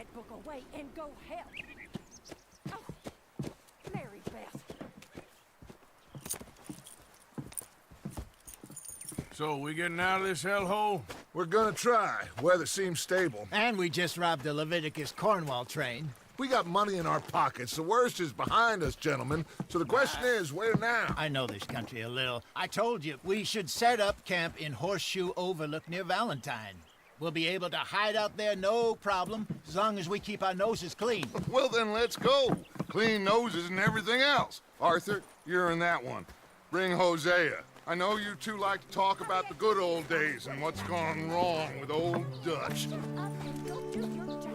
that book away and go help. Oh, Mary Beth. So, we getting out of this hellhole? We're gonna try. Weather seems stable. And we just robbed the Leviticus Cornwall train. We got money in our pockets. The worst is behind us, gentlemen. So the question is, where now? I know this country a little. I told you, we should set up camp in Horseshoe Overlook near Valentine. We'll be able to hide out there, no problem, as long as we keep our noses clean. Well, then let's go. Clean noses and everything else. Arthur, you're in that one. Bring Hosea. I know you two like to talk about the good old days and what's gone wrong with old Dutch. Shut up and go do your job.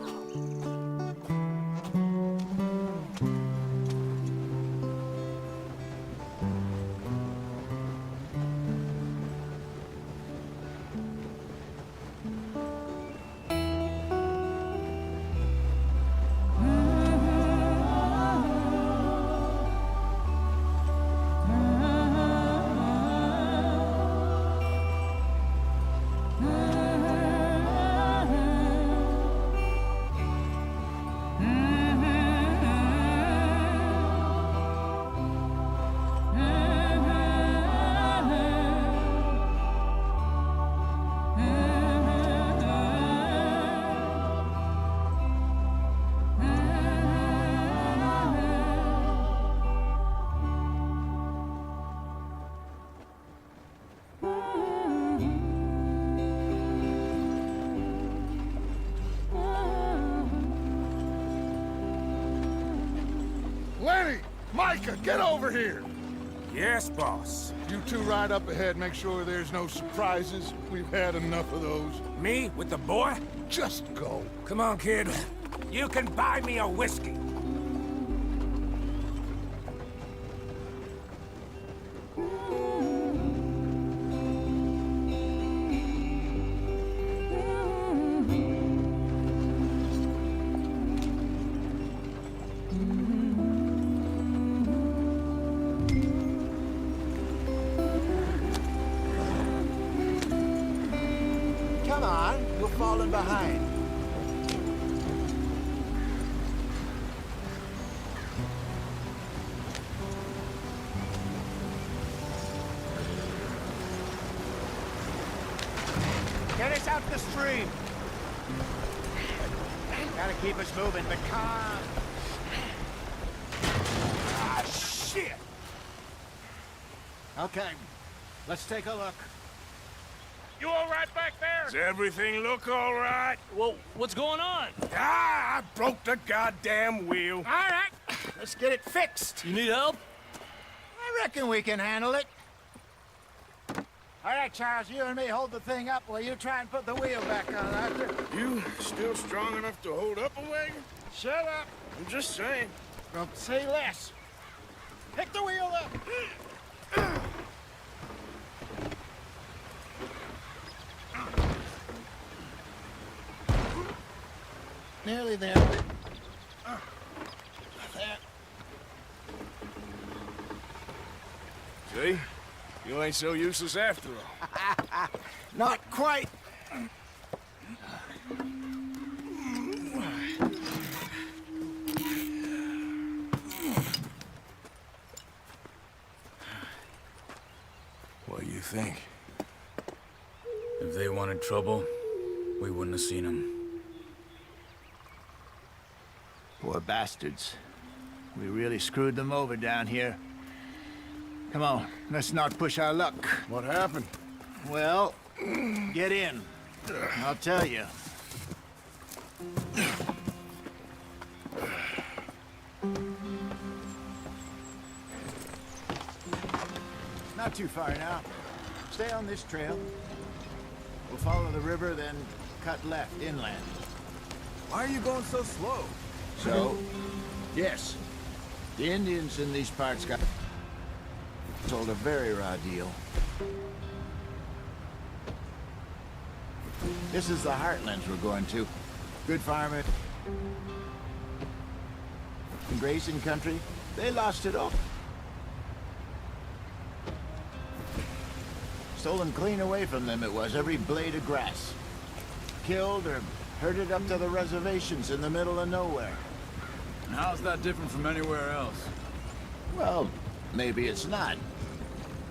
Lenny! Micah, get over here! Yes, boss. You two ride up ahead, make sure there's no surprises. We've had enough of those. Me with the boy? Just go. Come on, kid. You can buy me a whiskey. Come on, we're falling behind. Get us out the stream. Gotta keep us moving, but calm. Ah, shit! Okay, let's take a look. You all right back there? Does everything look all right? Well, what's going on? Ah, I broke the goddamn wheel. All right, let's get it fixed. You need help? I reckon we can handle it. All right, Charles, you and me hold the thing up while you try and put the wheel back on, Arthur. You still strong enough to hold up a wagon? Shut up. I'm just saying. Don't say less. Pick the wheel up. Nearly there. There. See? You ain't so useless after all. Not quite. What do you think? If they wanted trouble, we wouldn't have seen them. Poor bastards. We really screwed them over down here. Come on, let's not push our luck. What happened? Well, get in. I'll tell you. Not too far now. Stay on this trail. We'll follow the river, then cut left inland. Why are you going so slow? So, yes, the Indians in these parts got told a very raw deal. This is the heartlands we're going to. Good farming, grazing country. They lost it all. Stolen clean away from them it was, every blade of grass. Killed or Herded up to the reservations in the middle of nowhere. And how's that different from anywhere else? Well, maybe it's not.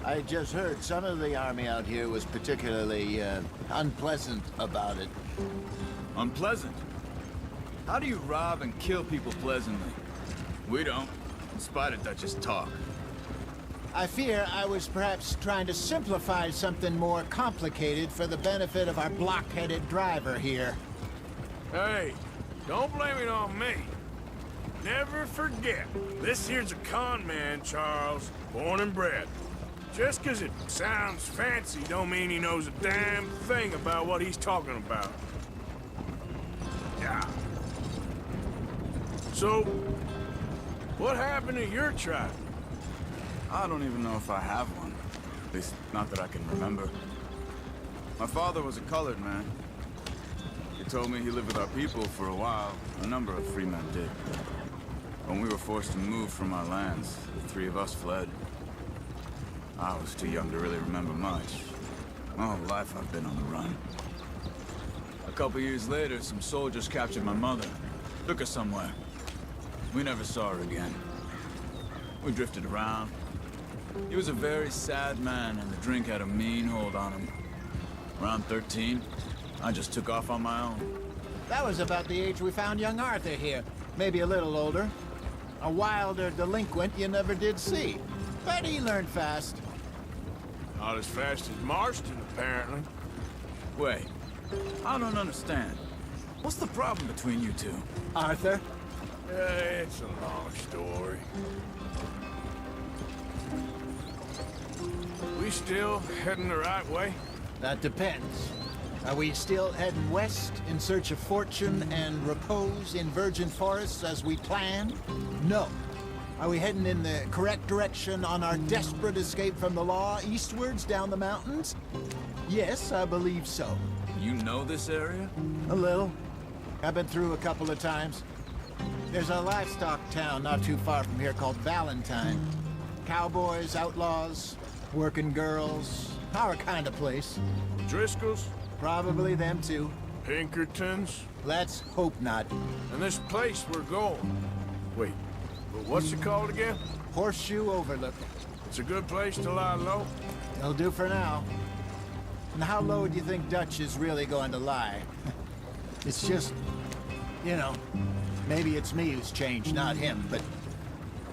I just heard some of the army out here was particularly, unpleasant about it. Unpleasant? How do you rob and kill people pleasantly? We don't, in spite of Dutch's talk. I fear I was perhaps trying to simplify something more complicated for the benefit of our block-headed driver here. Hey, don't blame it on me. Never forget, this here's a con man, Charles, born and bred. Just 'cause it sounds fancy don't mean he knows a damn thing about what he's talking about. Yeah. So, what happened to your tribe? I don't even know if I have one. At least, not that I can remember. My father was a colored man. He told me he lived with our people for a while. A number of free men did. When we were forced to move from our lands, the three of us fled. I was too young to really remember much. My whole life I've been on the run. A couple years later, some soldiers captured my mother. Took her somewhere. We never saw her again. We drifted around. He was a very sad man, and the drink had a mean hold on him. Around 13, I just took off on my own. That was about the age we found young Arthur here. Maybe a little older. A wilder delinquent you never did see. But he learned fast. Not as fast as Marston, apparently. Wait, I don't understand. What's the problem between you two? Arthur? It's a long story. We still heading the right way? That depends. Are we still heading west in search of fortune and repose in virgin forests as we planned? No. Are we heading in the correct direction on our desperate escape from the law eastwards down the mountains? Yes, I believe so. You know this area? A little. I've been through a couple of times. There's a livestock town not too far from here called Valentine. Cowboys, outlaws, working girls, our kind of place. Driscoll's? Probably them too. Pinkertons? Let's hope not. And this place we're going. Wait, but what's it called again? Horseshoe Overlook. It's a good place to lie low? It'll do for now. And how low do you think Dutch is really going to lie? It's just, you know, maybe it's me who's changed, not him, but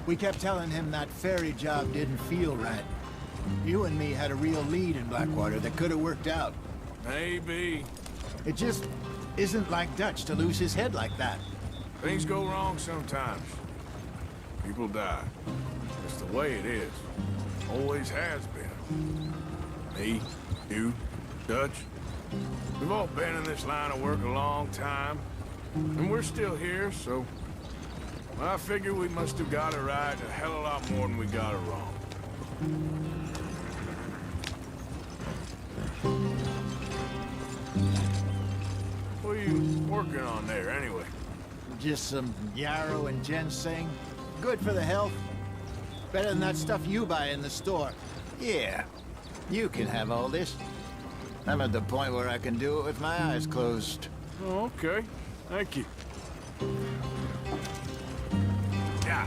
we kept telling him that ferry job didn't feel right. You and me had a real lead in Blackwater that could have worked out. Maybe. It just isn't like Dutch to lose his head like that. Things go wrong sometimes. People die. It's the way it is. Always has been. Me, you, Dutch. We've all been in this line of work a long time. And we're still here, so... I figure we must have got it right a hell of a lot more than we got it wrong. What are you working on there, anyway? Just some yarrow and ginseng. Good for the health. Better than that stuff you buy in the store. Yeah, you can have all this. I'm at the point where I can do it with my eyes closed. Oh, okay. Thank you. Yeah.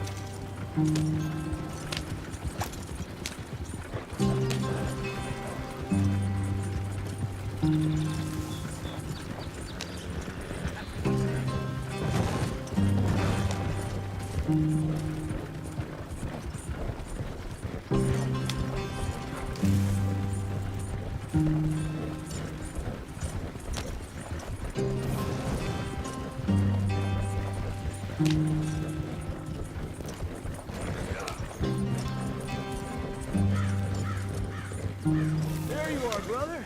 There you are, brother.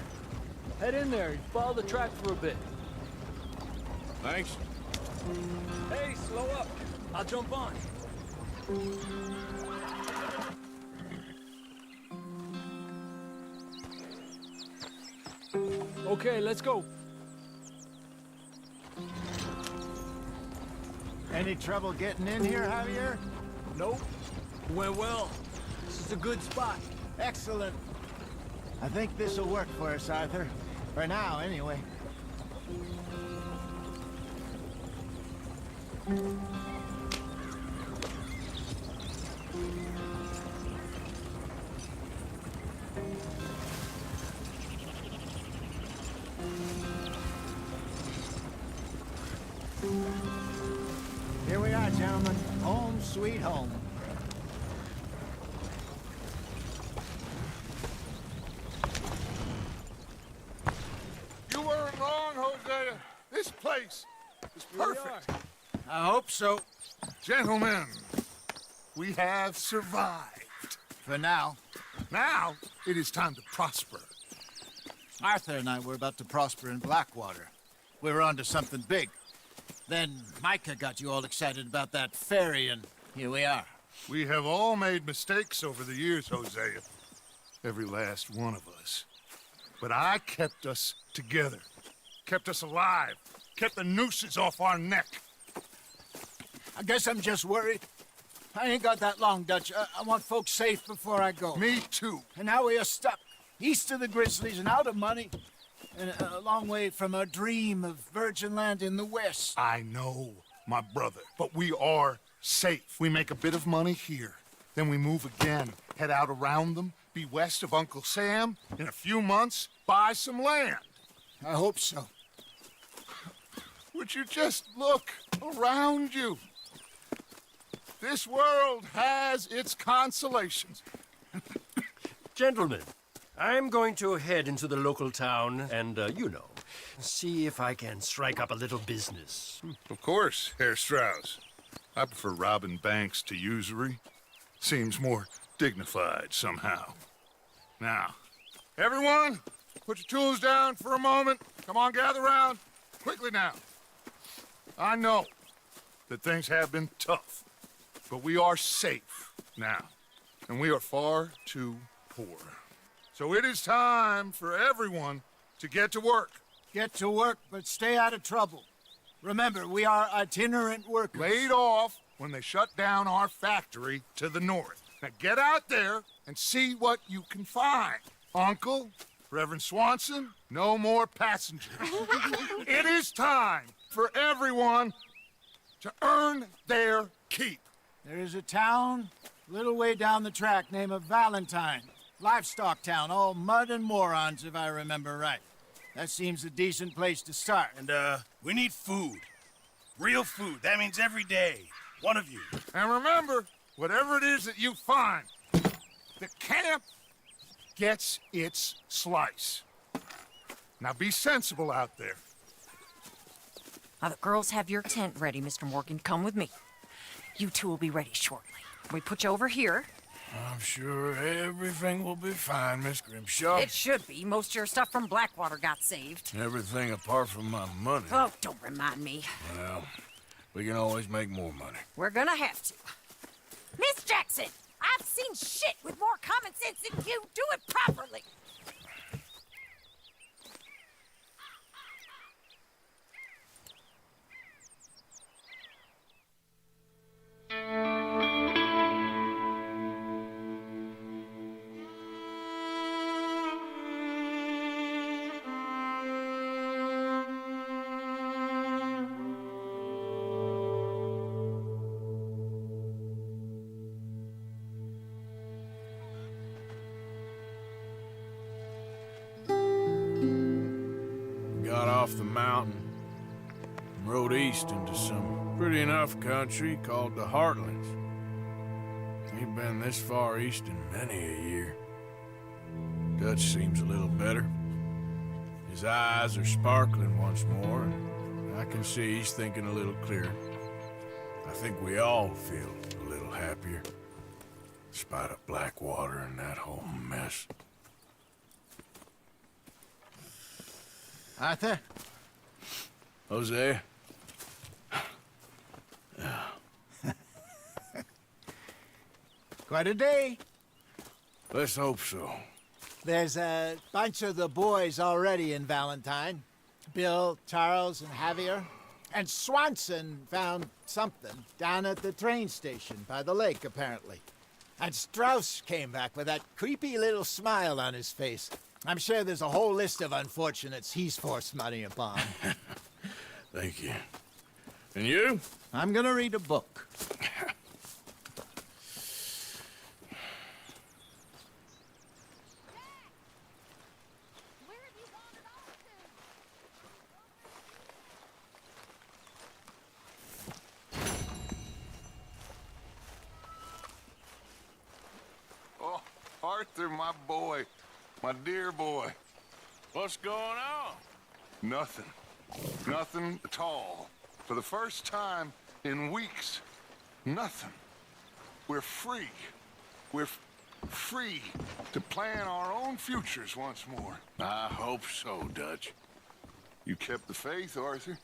Head in there and follow the track for a bit. Thanks. Hey, slow up. I'll jump on. Okay, let's go. Any trouble getting in here, Javier? Nope. Went well. This is a good spot. Excellent. I think this'll work for us, Arthur. For now, anyway. Here we are, gentlemen. Home sweet home. You weren't wrong, Hosea. This place is perfect. I hope so. Gentlemen, we have survived. For now. Now, it is time to prosper. Arthur and I were about to prosper in Blackwater. We were onto something big. Then Micah got you all excited about that ferry, and here we are. We have all made mistakes over the years, Hosea. Every last one of us. But I kept us together. Kept us alive. Kept the nooses off our neck. I guess I'm just worried. I ain't got that long, Dutch. I want folks safe before I go. Me too. And now we are stuck, east of the Grizzlies and out of money, and a long way from our dream of virgin land in the west. I know, my brother, but we are safe. We make a bit of money here. Then we move again, head out around them, be west of Uncle Sam. In a few months, buy some land. I hope so. Would you just look around you? This world has its consolations. Gentlemen, I'm going to head into the local town and, you know, see if I can strike up a little business. Of course, Herr Strauss. I prefer robbing banks to usury. Seems more dignified somehow. Now, everyone, put your tools down for a moment. Come on, gather round. Quickly now. I know that things have been tough, but we are safe now, and we are far too poor. So it is time for everyone to get to work. Get to work, but stay out of trouble. Remember, we are itinerant workers. Laid off when they shut down our factory to the north. Now get out there and see what you can find. Uncle, Reverend Swanson, no more passengers. It is time for everyone to earn their keep. There is a town a little way down the track named Valentine. Livestock town, all mud and morons, if I remember right. That seems a decent place to start. And, we need food. Real food. That means every day. One of you. And remember, whatever it is that you find, the camp gets its slice. Now be sensible out there. Now, the girls have your tent ready, Mr. Morgan. Come with me. You two will be ready shortly. We put you over here. I'm sure everything will be fine, Miss Grimshaw. It should be. Most of your stuff from Blackwater got saved. Everything apart from my money. Oh, don't remind me. Well, we can always make more money. We're gonna have to. Miss Jackson, I've seen shit with more common sense than you. Do it properly. Got off the mountain and rode east into some pretty enough country called the Heartlands. Ain't been this far east in many a year. Dutch seems a little better. His eyes are sparkling once more, and I can see he's thinking a little clearer. I think we all feel a little happier, in spite of Blackwater and that whole mess. Arthur? Hosea? Quite a day. Let's hope so. There's a bunch of the boys already in Valentine. Bill, Charles, and Javier. And Swanson found something down at the train station by the lake, apparently. And Strauss came back with that creepy little smile on his face. I'm sure there's a whole list of unfortunates he's forced money upon. Thank you. And you? I'm gonna read a book. Oh, Arthur, my boy. My dear boy. What's going on? Nothing. Nothing at all. For the first time in weeks, nothing. We're free. We're free to plan our own futures once more. I hope so, Dutch. You kept the faith, Arthur.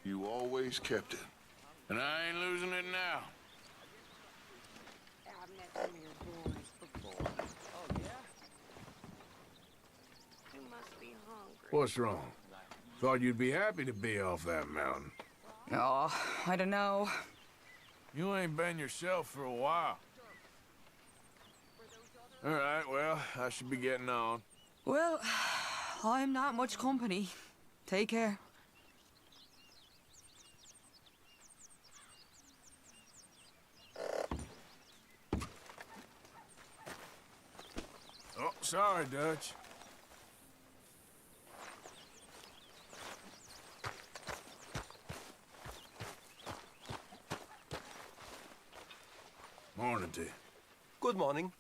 You always kept it. And I ain't losing it now. I've met some of your boys before. Oh, yeah? You must be hungry. What's wrong? Thought you'd be happy to be off that mountain. Oh, I don't know. You ain't been yourself for a while. All right, well, I should be getting on. Well, I'm not much company. Take care. Oh, sorry, Dutch. Morning to you. Good morning.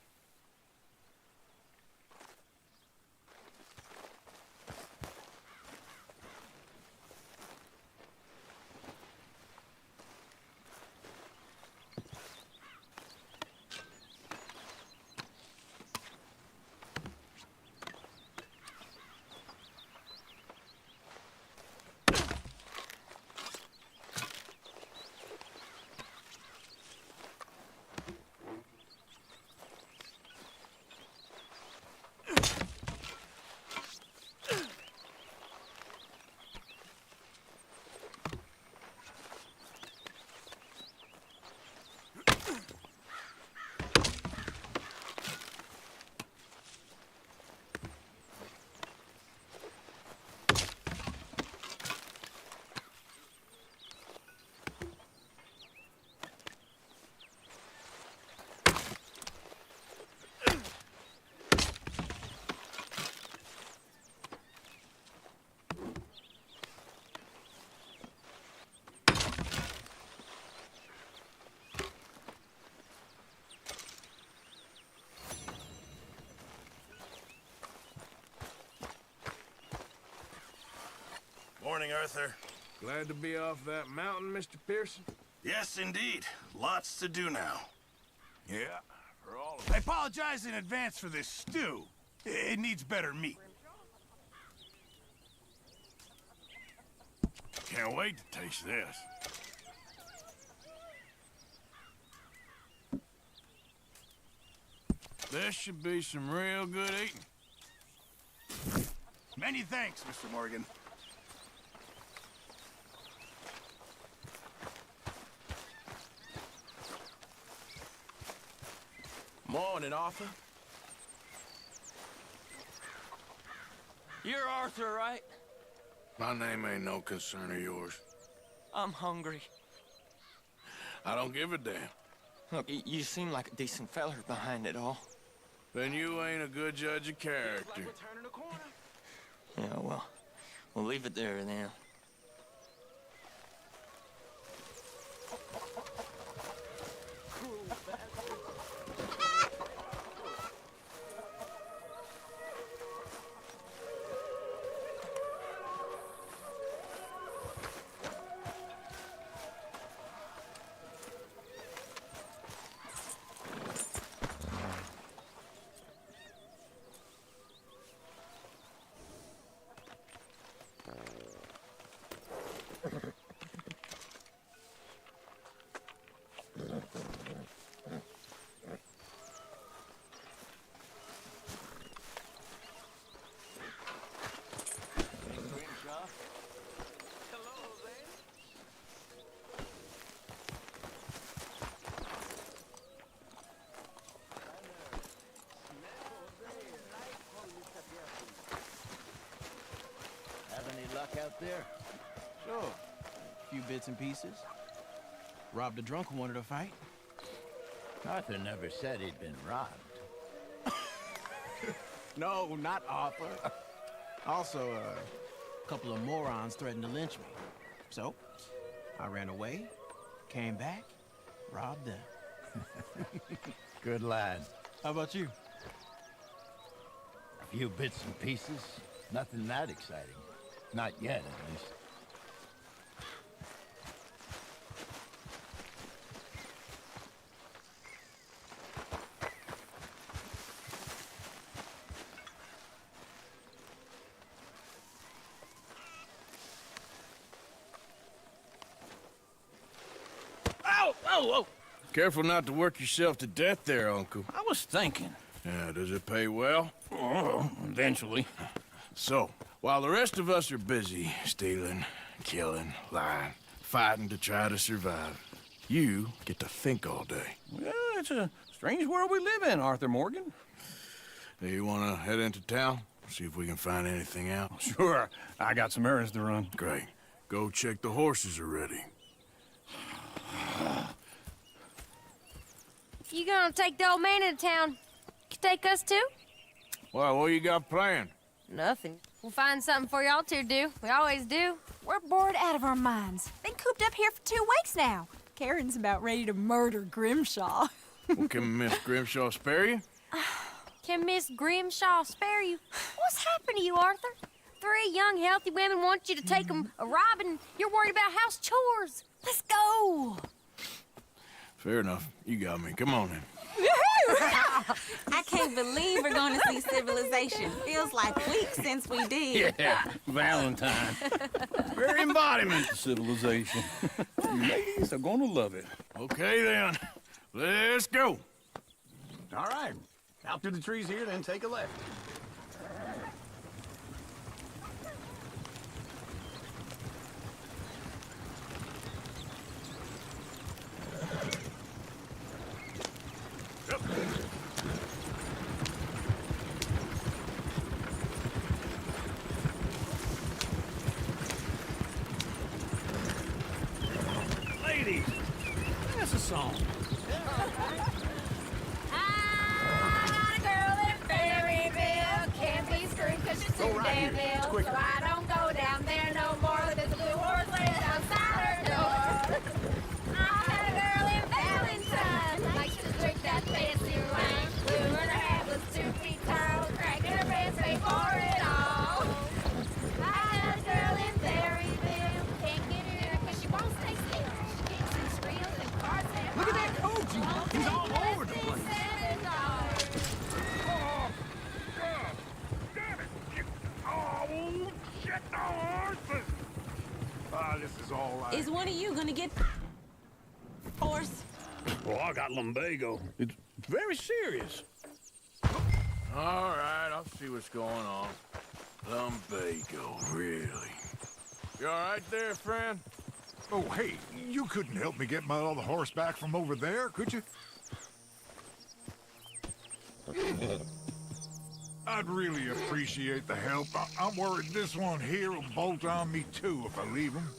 Morning, Arthur. Glad to be off that mountain, Mr. Pearson? Yes, indeed. Lots to do now. Yeah, for all of I apologize in advance for this stew. It needs better meat. Can't wait to taste this. This should be some real good eating. Many thanks, Mr. Morgan. Morning, Arthur. You're Arthur, right? My name ain't no concern of yours. I'm hungry. I don't give a damn. Look, you seem like a decent feller behind it all. Then you ain't a good judge of character. Like we're turning a corner. Yeah, well, we'll leave it there then. Have any luck out there? Sure. few bits and pieces. Robbed a drunk who wanted to fight. Arthur never said he'd been robbed. No, not Arthur. Also, a couple of morons threatened to lynch me. So, I ran away, came back, robbed them. Good lad. How about you? A few bits and pieces. Nothing that exciting. Not yet, at least. Whoa! Careful not to work yourself to death there, Uncle. I was thinking. Yeah, does it pay well? Oh, eventually. So, while the rest of us are busy stealing, killing, lying, fighting to try to survive, you get to think all day. Well, it's a strange world we live in, Arthur Morgan. Hey, you want to head into town? See if we can find anything out? Sure. I got some errands to run. Great. Go check the horses are ready. You gonna take the old man into town? You take us too? Well, what you got planned? Nothing. We'll find something for y'all to do. We always do. We're bored out of our minds. Been cooped up here for 2 weeks now. Karen's about ready to murder Grimshaw. Well, can Miss Grimshaw spare you? Can Miss Grimshaw spare you? What's happened to you, Arthur? 3 young, healthy women want you to take them a robbing. You're worried about house chores. Let's go. Fair enough. You got me. Come on in. I can't believe we're going to see civilization. Feels like weeks since we did. Yeah, Valentine. Very embodiment of civilization. You ladies are gonna love it. Okay, then. Let's go. All right. Out through the trees here, then take a left. Ladies, that's a song. I got a girl in Ferryville. Can't be screwed 'cause she's too damn ill. So I don't go down there no more. There's a blue horse laying outside her door. I had a girl in Valentine. Likes to drink that fancy wine. Blue in her hat was 2 feet tall. Cracking her pants, pay for it all. I had a girl in Ferryville. Can't get her here 'cause she won't stay still. She kicks and squeals and cards and Look at that coach. He's all over the place. Oh, shit, the horses! This is all right. Is one of you gonna get horse? Well, I got lumbago. It's very serious. All right, I'll see what's going on. Lumbago, really? You all right there, friend? Oh, hey, you couldn't help me get my other horse back from over there, could you? I'd really appreciate the help. I'm worried this one here will bolt on me too if I leave him.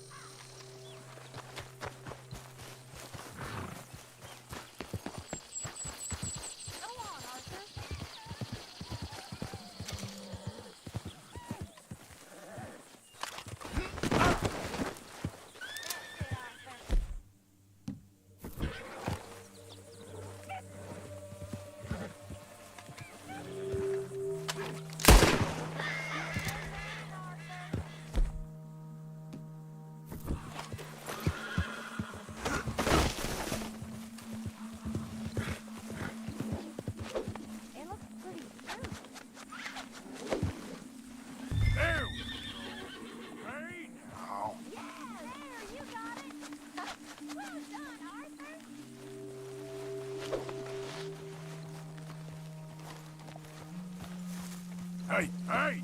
Hey, hey!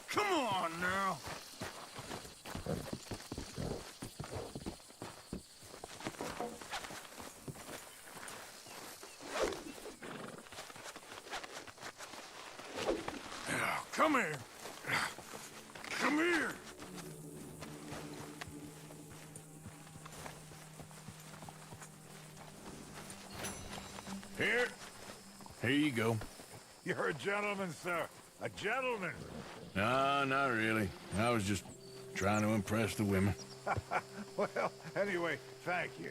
Come on now! Come here. Come here. Here you go. You're a gentleman, sir. A gentleman. No, not really. I was just trying to impress the women. Well, anyway, thank you.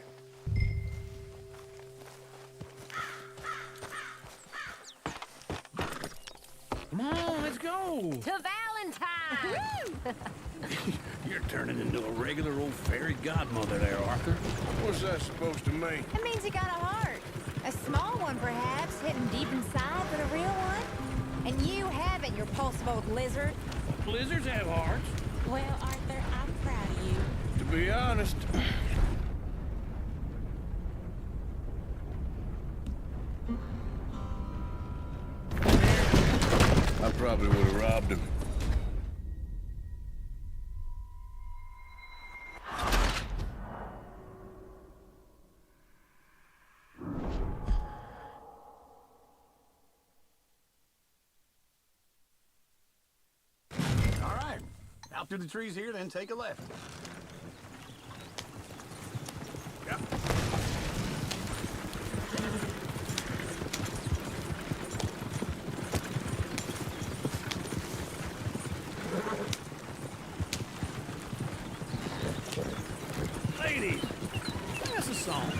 Come on, let's go. To Valentine! You're turning into a regular old fairy godmother there, Arthur. What's that supposed to mean? It means you got a heart. A small one, perhaps, hidden deep inside, but a real one. And you haven't, you repulsive old lizard. Lizards have hearts. Well, Arthur, I'm proud of you. To be honest, I probably would have robbed him. All right. Out through the trees here, then take a left. Yep. Ladies, sing us a song. I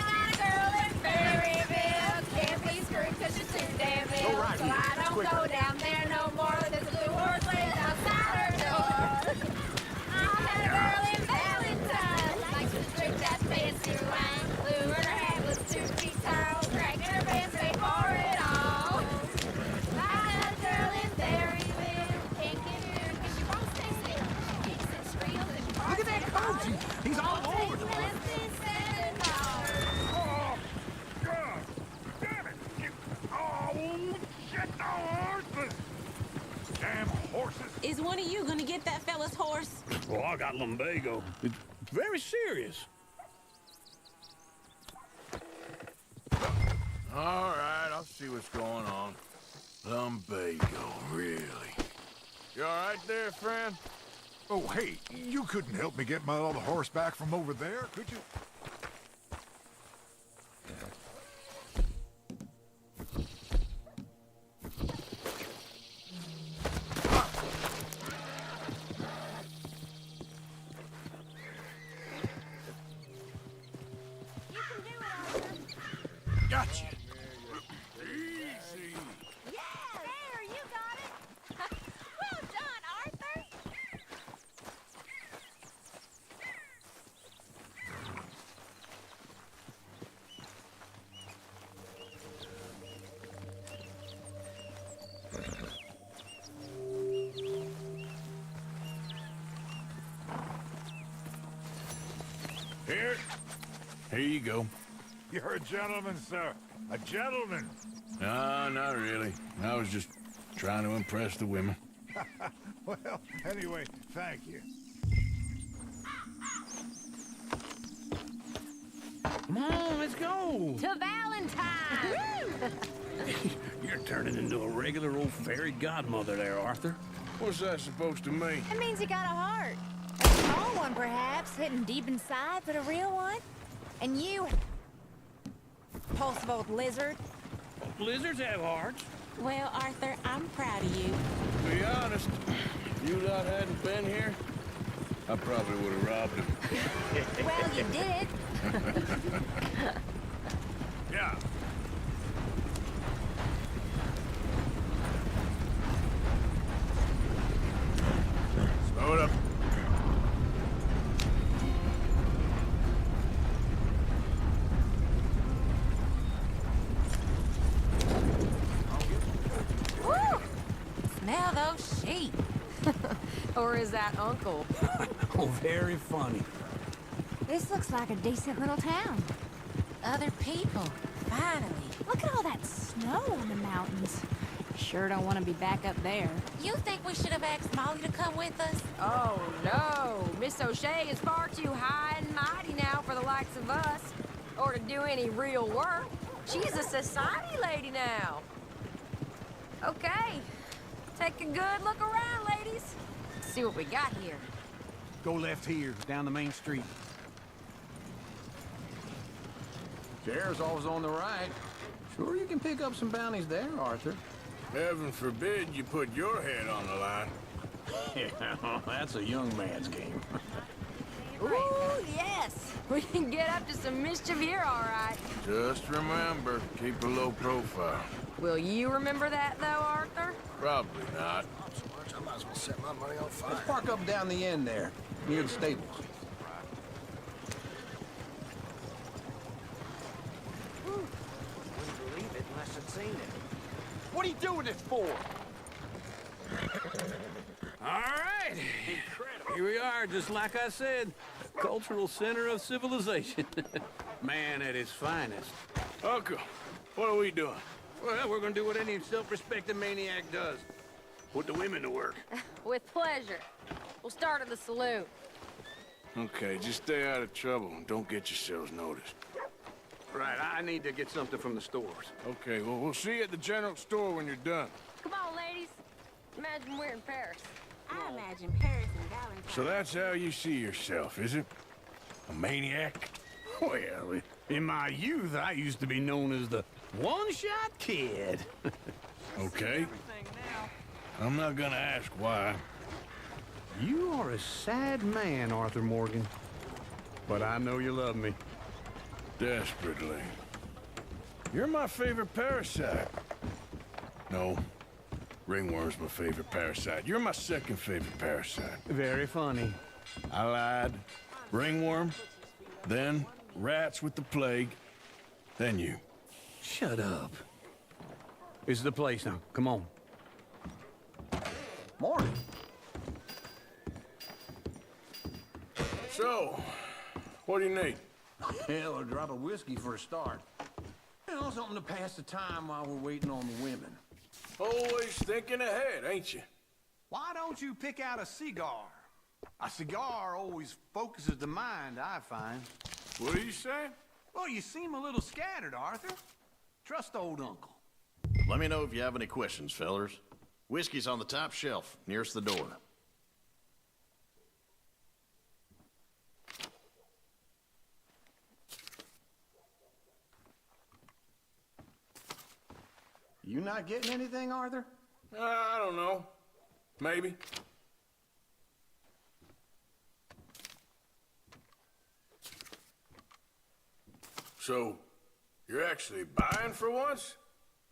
got a girl in Berryville. Can't be screwed 'cause she's too damn ill. Go right So here. I don't Quicker. go down there no more. There's a blue horse laid outside her door. I met a girl in Valentine. Likes to drink that fancy wine. Blue in her head was 2 feet tall. Dragging her pants paid for it all. I met a girl in Berryville. Can't get her 'cause she won't stay still. She kicks and squeals and she Look at that coach. He's all over the place. Oh, God! Damn it! Oh, shit! No, horses! Damn horses! Is one of you gonna get that fella's horse? Oh, I got lumbago. It's very serious. All right, I'll see what's going on. Lumbago, really? You all right there, friend? Oh, hey, you couldn't help me get my other horse back from over there, could you? Gotcha. Easy. Yeah, there, you got it. Well done, Arthur. Here you go. You're a gentleman, sir. A gentleman. No, not really. I was just trying to impress the women. Well, anyway, thank you. Come on, let's go. To Valentine. You're turning into a regular old fairy godmother there, Arthur. What's that supposed to mean? It means you got a heart. A small one, perhaps, hidden deep inside, but a real one. And you, repulsive old lizard. Lizards have hearts. Well, Arthur, I'm proud of you. To be honest, if you lot hadn't been here, I probably would have robbed him. Well, you did. Yeah. Slow it up. Woo! Smell those sheep. Or is that Uncle? Oh, very funny. This looks like a decent little town. Other people. Finally. Look at all that snow on the mountains. Sure don't want to be back up there. You think we should have asked Molly to come with us? Oh, no. Miss O'Shea is far too high and mighty now for the likes of us. Or to do any real work. She's a society lady now. Okay. Take a good look around, ladies. See what we got here. Go left here, down the main street. Chair's always on the right. Sure you can pick up some bounties there, Arthur. Heaven forbid you put your head on the line. Yeah, that's a young man's game. Ooh, yes. We can get up to some mischief here, all right. Just remember, keep a low profile. Will you remember that, though, Arthur? Probably not. I might as well set my money on fire. Let's park up down the end there, near the stables. Wouldn't believe it unless I'd seen it. What are you doing this for? All right. Incredible. Here we are, just like I said. The cultural center of civilization. Man at his finest. Uncle, what are we doing? Well, we're gonna do what any self-respecting maniac does. Put the women to work. With pleasure. We'll start at the saloon. Okay, just stay out of trouble and don't get yourselves noticed. Right, I need to get something from the stores. Okay, well, we'll see you at the general store when you're done. Come on, ladies. Imagine we're in Paris. I imagine Paris and Valentine. So that's how you see yourself, is it? A maniac? Well, in my youth, I used to be known as the one-shot kid. Okay. I'm not gonna ask why. You are a sad man, Arthur Morgan. But I know you love me. Desperately. You're my favorite parasite. No. Ringworm's my favorite parasite. You're my second favorite parasite. Very funny. I lied. Ringworm, then rats with the plague, then you. Shut up. This is the place now. Come on. Morning. So, what do you need? Hell, a drop of whiskey for a start. You know, something to pass the time while we're waiting on the women. Always thinking ahead, ain't you? Why don't you pick out a cigar? A cigar always focuses the mind, I find. What are you saying? Well, you seem a little scattered, Arthur. Trust old uncle. Let me know if you have any questions, fellers. Whiskey's on the top shelf, nearest the door. You not getting anything, Arthur? I don't know. Maybe. So, you're actually buying for once?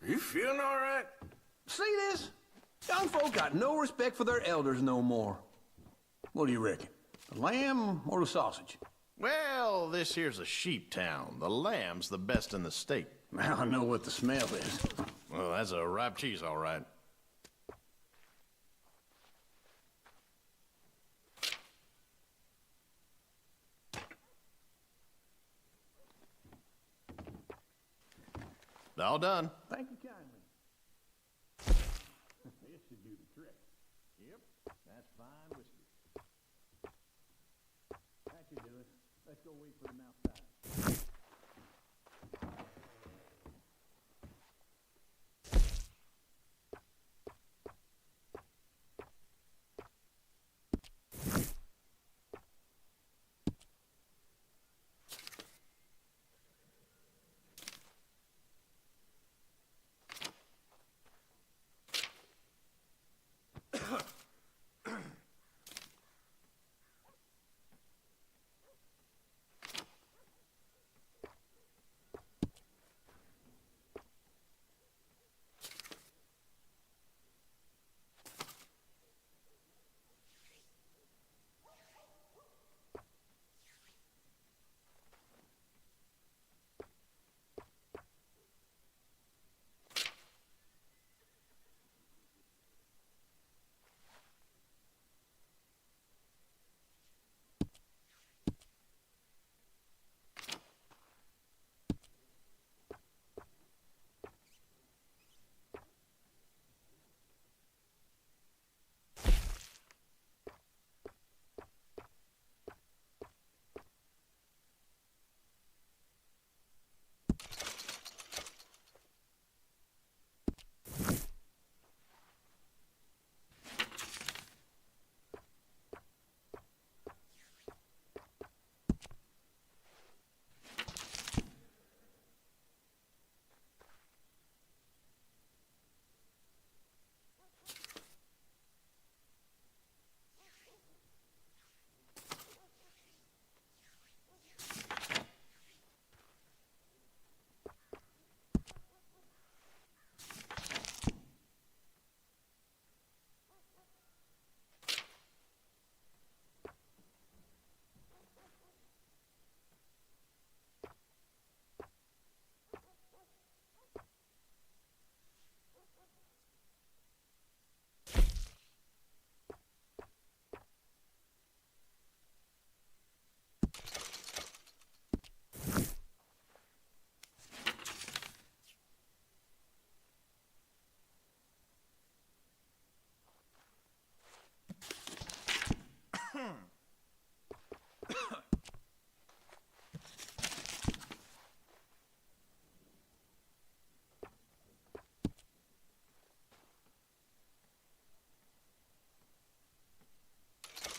Are you feeling all right? See this? Young folk got no respect for their elders no more. What do you reckon? The lamb or the sausage? Well, this here's a sheep town. The lamb's the best in the state. I know what the smell is. Well, that's a ripe cheese, all right. All done. Thank you kindly. This should do the trick. Yep, that's fine whiskey. That should do it. Let's go wait for them outside.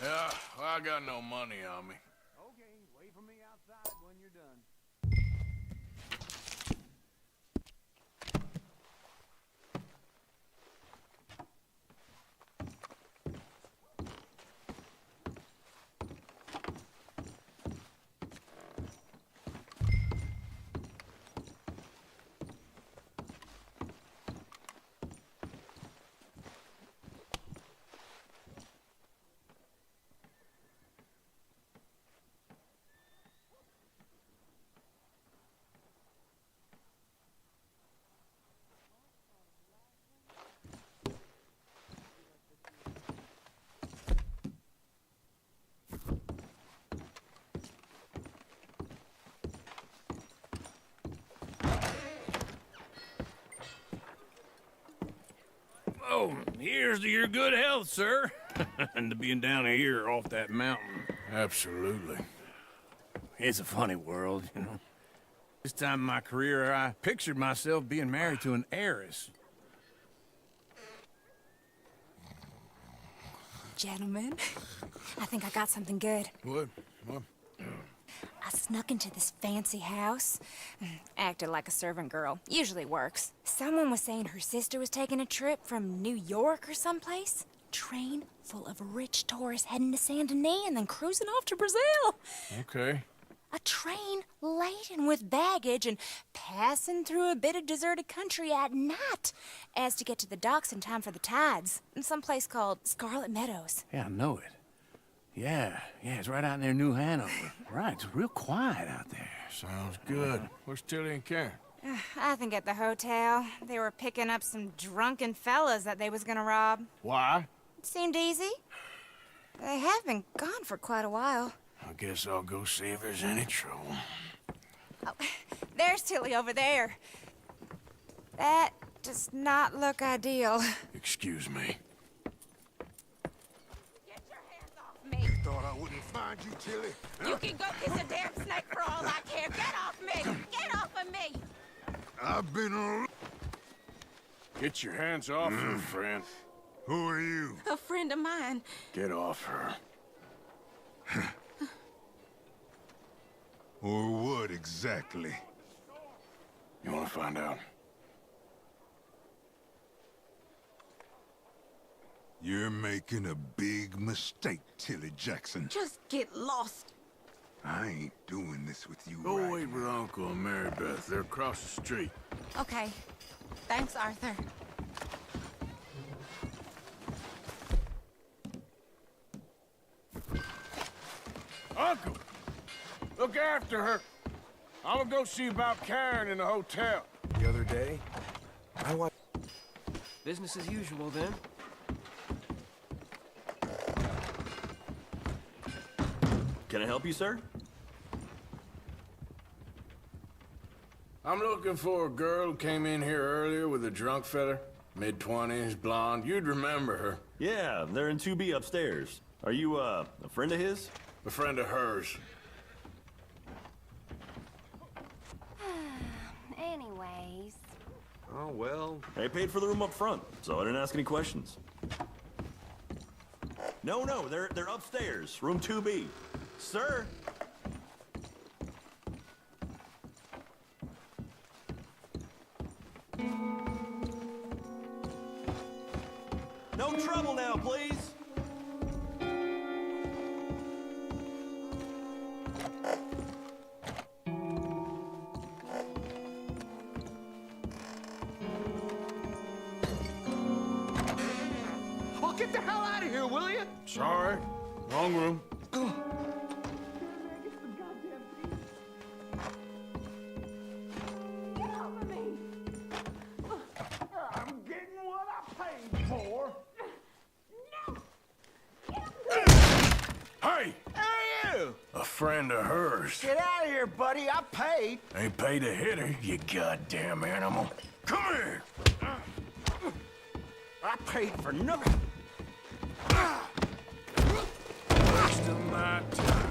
Yeah, well, I got no money on me. Okay, wait for me outside when you're done. Oh, here's to your good health, sir. And to being down here off that mountain. Absolutely. It's a funny world, you know. This time in my career, I pictured myself being married to an heiress. Gentlemen, I think I got something good. What? I snuck into this fancy house. Acted like a servant girl. Usually works. Someone was saying her sister was taking a trip from New York or someplace. Train full of rich tourists heading to Saint Denis and then cruising off to Brazil. Okay. A train laden with baggage and passing through a bit of deserted country at night as to get to the docks in time for the tides in some place called Scarlet Meadows. Yeah, I know it. Yeah, it's right out near New Hanover. Right, it's real quiet out there. Sounds good. Where's Tilly and Karen? I think at the hotel. They were picking up some drunken fellas that they was gonna rob. Why? It seemed easy. They have been gone for quite a while. I guess I'll go see if there's any trouble. Oh, there's Tilly over there. That does not look ideal. Excuse me. Me. Thought I wouldn't find you, Tilly. You can go kiss a damn snake for all I care. Get off me! Get off of me! I've been on... Get your hands off her, friend. Who are you? A friend of mine. Get off her. Or what exactly? You want to find out? You're making a big mistake, Tilly Jackson. Just get lost. I ain't doing this with you Go right wait with Uncle and Mary Beth. They're across the street. Okay. Thanks, Arthur. Uncle! Look after her. I'm gonna go see about Karen in the hotel. The other day, I watched... Business as usual, then. Can I help you, sir? I'm looking for a girl who came in here earlier with a drunk fella. Mid-20s, blonde. You'd remember her. Yeah, they're in 2B upstairs. Are you, a friend of his? A friend of hers. Anyways. Oh, well... I paid for the room up front, so I didn't ask any questions. No, they're upstairs. Room 2B. Sir? No trouble now, please. Well, get the hell out of here, will you? Sorry. Wrong room. I'm getting what I paid for. Hey! Hey, you! A friend of hers. Get out of here, buddy. I paid. Ain't paid to hit her, you goddamn animal. Come here! I paid for nothing. Wasting my time.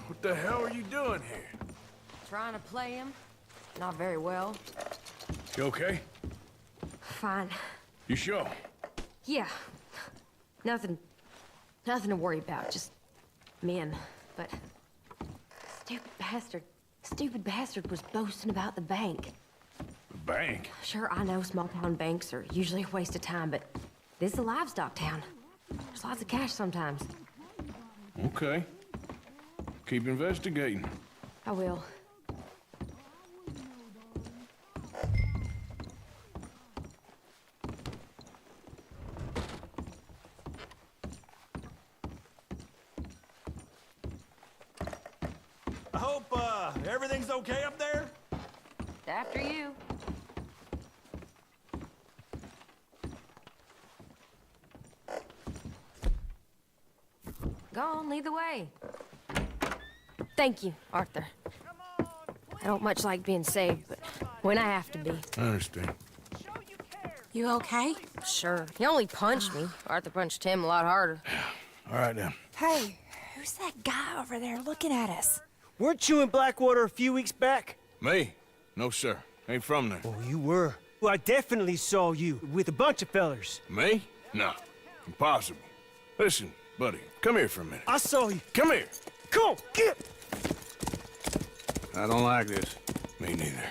What the hell are you doing here? Trying to play him. Not very well. You okay? Fine. You sure? Yeah. Nothing Nothing to worry about, just men. But stupid bastard was boasting about the bank. The bank? Sure, I know small-town banks are usually a waste of time, but this is a livestock town. There's lots of cash sometimes. Okay. Keep investigating. I will. I hope, everything's okay up there? After you. Go on, lead the way. Thank you, Arthur. I don't much like being saved, but when I have to be. I understand. You okay? Sure. He only punched me. Arthur punched him a lot harder. All right, then. Hey, who's that guy over there looking at us? Weren't you in Blackwater a few weeks back? Me? No, sir. Ain't from there. Oh, you were. Well, I definitely saw you with a bunch of fellers. Me? No. Impossible. Listen, buddy, come here for a minute. I saw you. Come here. Come on, get! I don't like this. Me neither.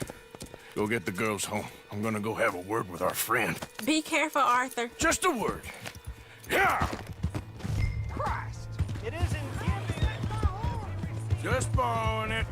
Go get the girls home. I'm gonna go have a word with our friend. Be careful, Arthur. Just a word. Yeah! Christ! It isn't giving. Just borrowing it.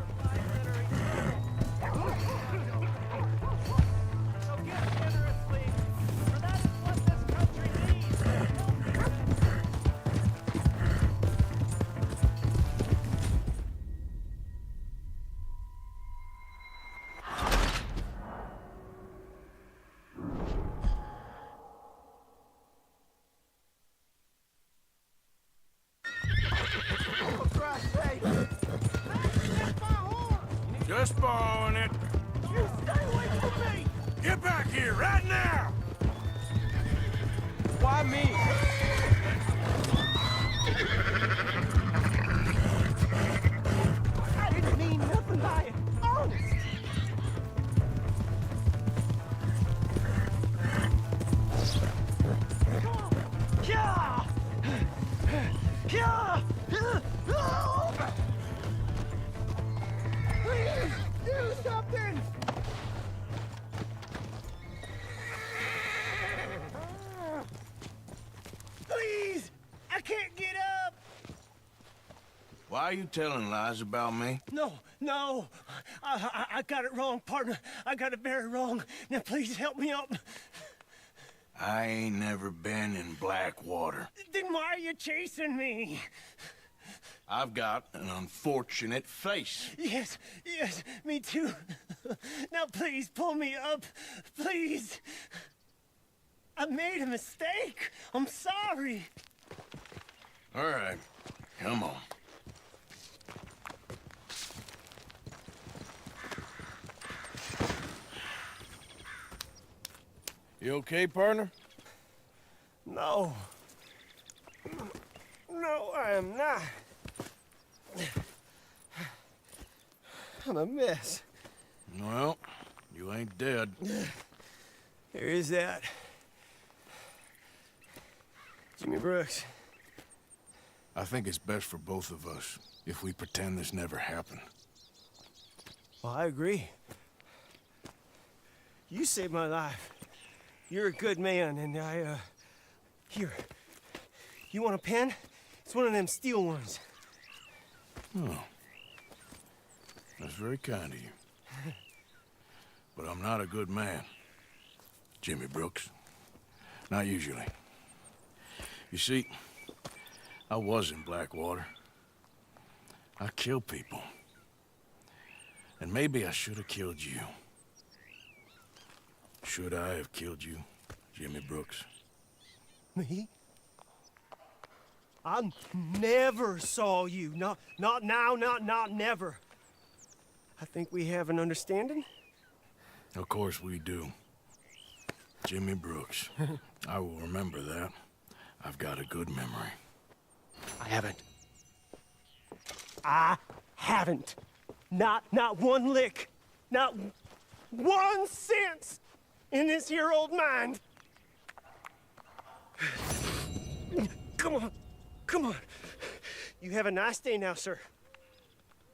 Just borrowing it. You stay away from me! Get back here right now! Why me? I didn't mean nothing by it. Honest! Yeah! Yeah! Please, do something! Please! I can't get up! Why are you telling lies about me? No. I got it wrong, partner. I got it very wrong. Now, please help me up. I ain't never been in Blackwater. Then why are you chasing me? I've got an unfortunate face. Yes, me too. Now, please, pull me up. Please. I made a mistake. I'm sorry. All right, come on. You okay, partner? No. No, I am not. I'm a mess. Well, you ain't dead. There is that. Jimmy Brooks. I think it's best for both of us if we pretend this never happened. Well, I agree. You saved my life. You're a good man, and here. You want a pen? It's one of them steel ones. Oh. That's very kind of you. But I'm not a good man, Jimmy Brooks. Not usually. You see, I was in Blackwater. I killed people. And maybe I should have killed you. Should I have killed you, Jimmy Brooks? Me? I never saw you. Not now, not never. I think we have an understanding. Of course we do. Jimmy Brooks. I will remember that. I've got a good memory. I haven't. Not one lick. Not 1 cent in this here old mind. Come on. You have a nice day now, sir.